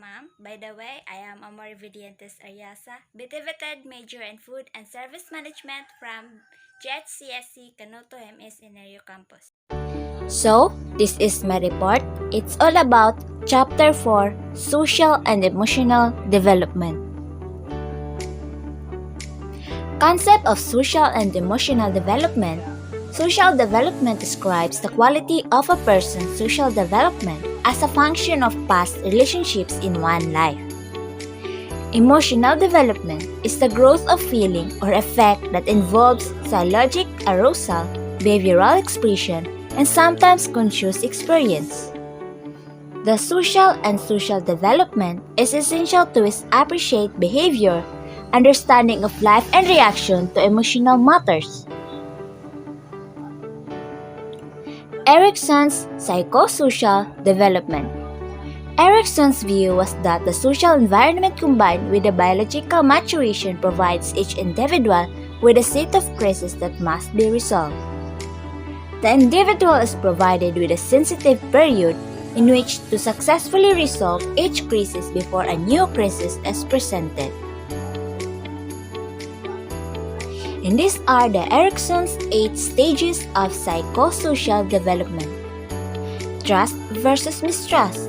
ma'am. By the way, I am Amor Vidientes Ariasa, BTVTED major in Food and Service Management from JHCSC Canuto MS Inario Campus. So, this is my report. It's all about Chapter 4, Social and Emotional Development. Concept of social and emotional development. Social development describes the quality of a person's social development as a function of past relationships in one life. Emotional development is the growth of feeling or effect that involves psychologic arousal, behavioral expression, and sometimes conscious experience. The social and social development is essential to appreciate behavior, understanding of life, and reaction to emotional matters. Erickson's psychosocial development. Erickson's view was that the social environment combined with the biological maturation provides each individual with a set of crises that must be resolved. The individual is provided with a sensitive period in which to successfully resolve each crisis before a new crisis is presented. And these are the Erickson's 8 stages of psychosocial development. Trust versus mistrust.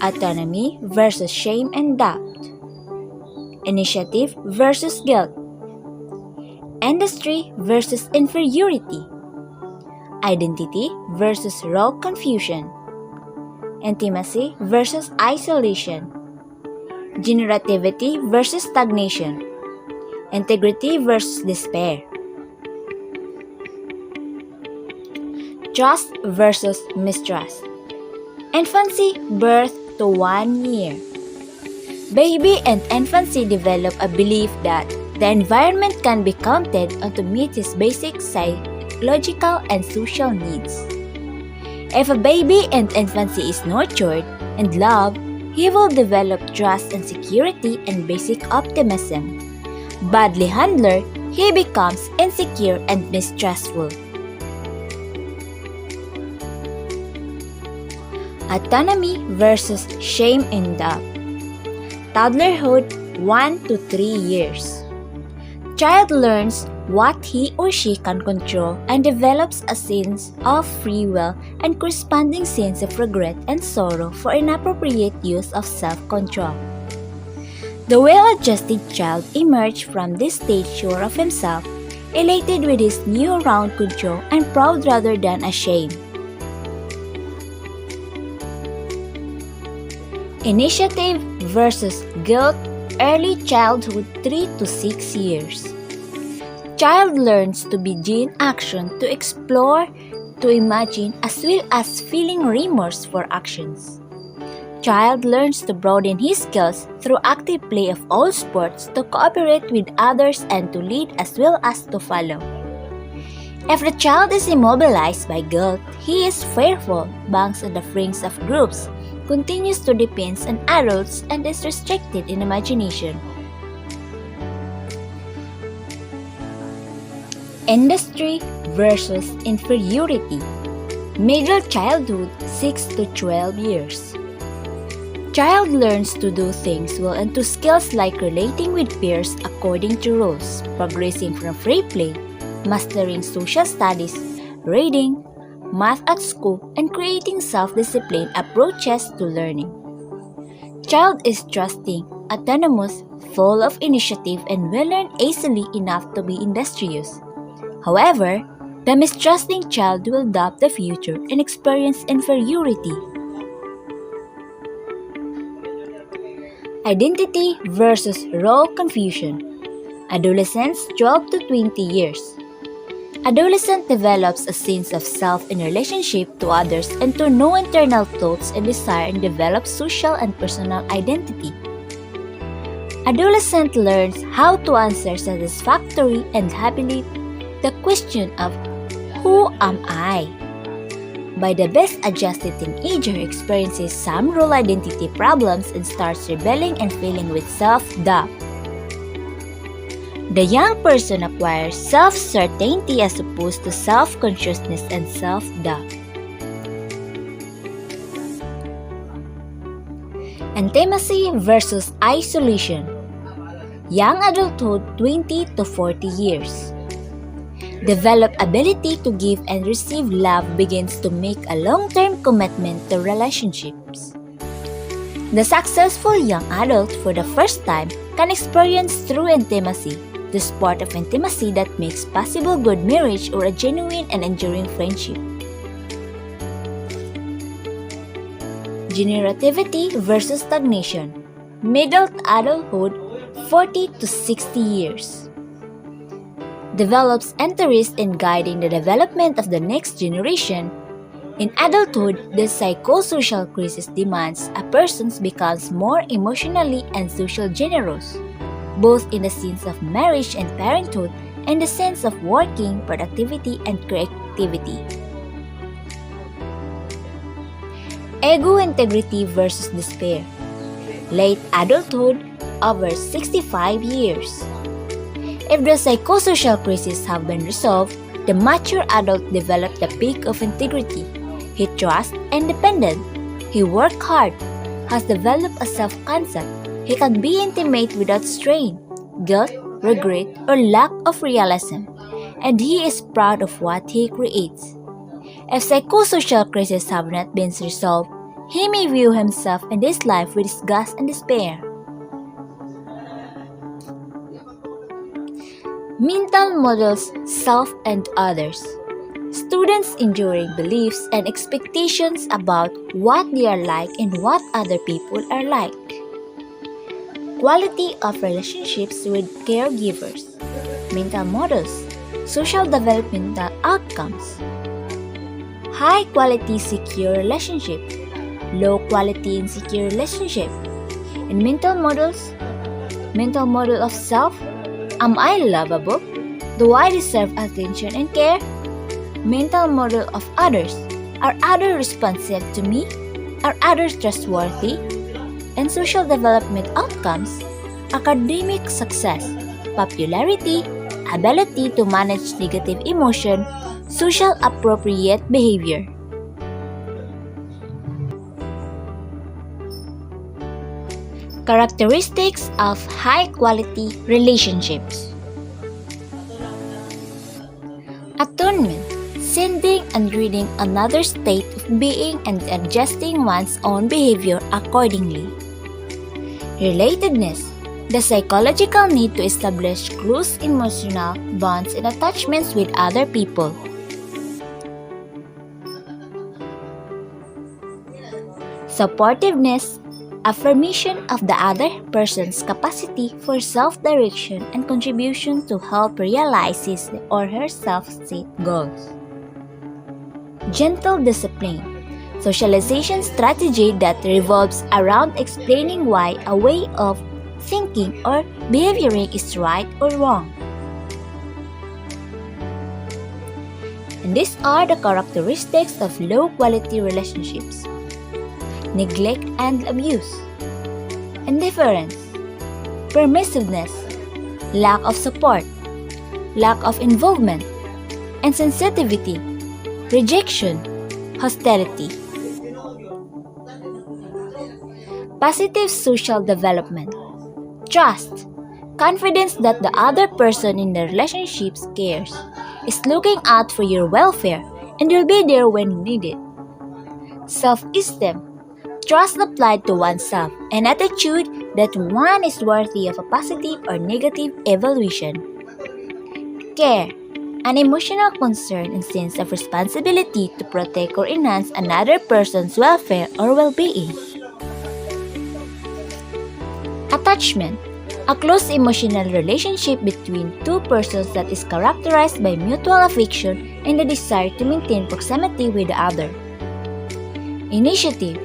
Autonomy versus shame and doubt. Initiative versus guilt. Industry versus inferiority. Identity versus role confusion. Intimacy versus isolation. Generativity versus stagnation. Integrity versus despair. Trust versus mistrust. Infancy, birth to 1 year. Baby and infancy develop a belief that the environment can be counted on to meet his basic psychological and social needs. If a baby in infancy is nurtured and loved, he will develop trust and security and basic optimism. Badly handled, he becomes insecure and mistrustful. Autonomy versus shame and doubt. Toddlerhood 1 to 3 years. Child learns what he or she can control and develops a sense of free will and corresponding sense of regret and sorrow for inappropriate use of self-control. The well-adjusted child emerged from this stage sure of himself, elated with his newfound control and proud rather than ashamed. Initiative versus guilt, early childhood 3 to 6 years. Child learns to begin action, to explore, to imagine, as well as feeling remorse for actions. Child learns to broaden his skills through active play of all sports, to cooperate with others and to lead as well as to follow. If the child is immobilized by guilt, he is fearful, bangs on the fringe of groups, continues to depend on adults, and is restricted in imagination. Industry versus inferiority. Middle childhood 6 to 12 years. Child learns to do things well and to skills like relating with peers according to rules, progressing from free play, mastering social studies, reading, math at school, and creating self-discipline approaches to learning. Child is trusting, autonomous, full of initiative, and will learn easily enough to be industrious. However, the mistrusting child will doubt the future and experience inferiority. Identity versus role confusion. Adolescents 12 to 20 years. Adolescent develops a sense of self in relationship to others and to know internal thoughts and desire and develops social and personal identity. Adolescent learns how to answer satisfactorily and happily the question of who am I? By the best adjusted teenager experiences some role identity problems and starts rebelling and feeling with self-doubt. The young person acquires self-certainty as opposed to self-consciousness and self-doubt. Intimacy versus isolation. Young adulthood 20 to 40 years. Develop ability to give and receive love begins to make a long-term commitment to relationships. The successful young adult for the first time can experience true intimacy, the sport of intimacy that makes possible good marriage or a genuine and enduring friendship. Generativity versus stagnation. Middle adulthood 40 to 60 years. Develops interest in guiding the development of the next generation. In adulthood, the psychosocial crisis demands a person becomes more emotionally and socially generous, both in the sense of marriage and parenthood and the sense of working, productivity, and creativity. Ego integrity versus despair. Late adulthood over 65 years. If the psychosocial crises have been resolved, the mature adult developed the peak of integrity. He trusts and dependent. He works hard, has developed a self-concept. He can be intimate without strain, guilt, regret, or lack of realism, and he is proud of what he creates. If psychosocial crises have not been resolved, he may view himself and his life with disgust and despair. Mental models self and others. Students enduring beliefs and expectations about what they are like and what other people are like. Quality of relationships with caregivers. Mental models. Social developmental outcomes. High quality secure relationship. Low quality insecure relationship. And mental models. Mental model of self. Am I lovable? Do I deserve attention and care? Mental model of others. Are others responsive to me? Are others trustworthy? And social development outcomes. Academic success, popularity, ability to manage negative emotion, social appropriate behavior. Characteristics of high-quality relationships. Attunement, sending and reading another state of being and adjusting one's own behavior accordingly. Relatedness, the psychological need to establish close emotional bonds and attachments with other people. Supportiveness, affirmation of the other person's capacity for self-direction and contribution to help realize his or her self-set goals. Gentle discipline, socialization strategy that revolves around explaining why a way of thinking or behaving is right or wrong. And these are the characteristics of low-quality relationships. Neglect and abuse, indifference, permissiveness, lack of support, lack of involvement, insensitivity, rejection, hostility. Positive social development, trust, confidence that the other person in the relationships cares, is looking out for your welfare, and will be there when needed. Self-esteem, trust applied to oneself, an attitude that one is worthy of a positive or negative evaluation. Care, an emotional concern and sense of responsibility to protect or enhance another person's welfare or well-being. Attachment, a close emotional relationship between two persons that is characterized by mutual affection and the desire to maintain proximity with the other. Initiative,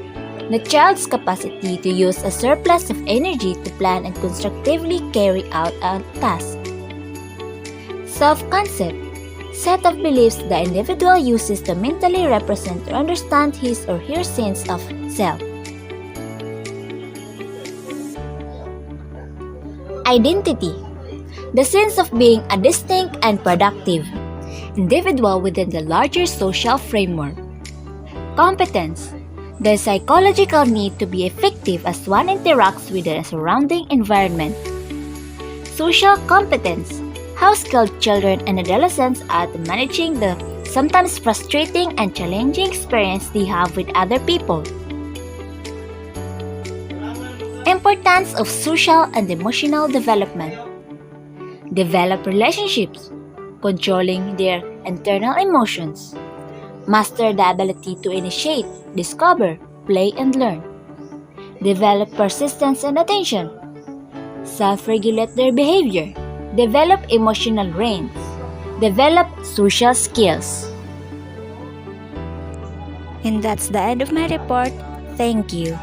the child's capacity to use a surplus of energy to plan and constructively carry out a task. Self-concept, set of beliefs the individual uses to mentally represent or understand his or her sense of self. Identity, the sense of being a distinct and productive individual within the larger social framework. Competence, The psychological need to be effective as one interacts with the surrounding environment. Social competence. How skilled children and adolescents are at managing the sometimes frustrating and challenging experience they have with other people. Importance of social and emotional development. Develop relationships, controlling their internal emotions. Master the ability to initiate, discover, play, and learn. Develop persistence and attention. Self-regulate their behavior. Develop emotional range. Develop social skills. And that's the end of my report. Thank you.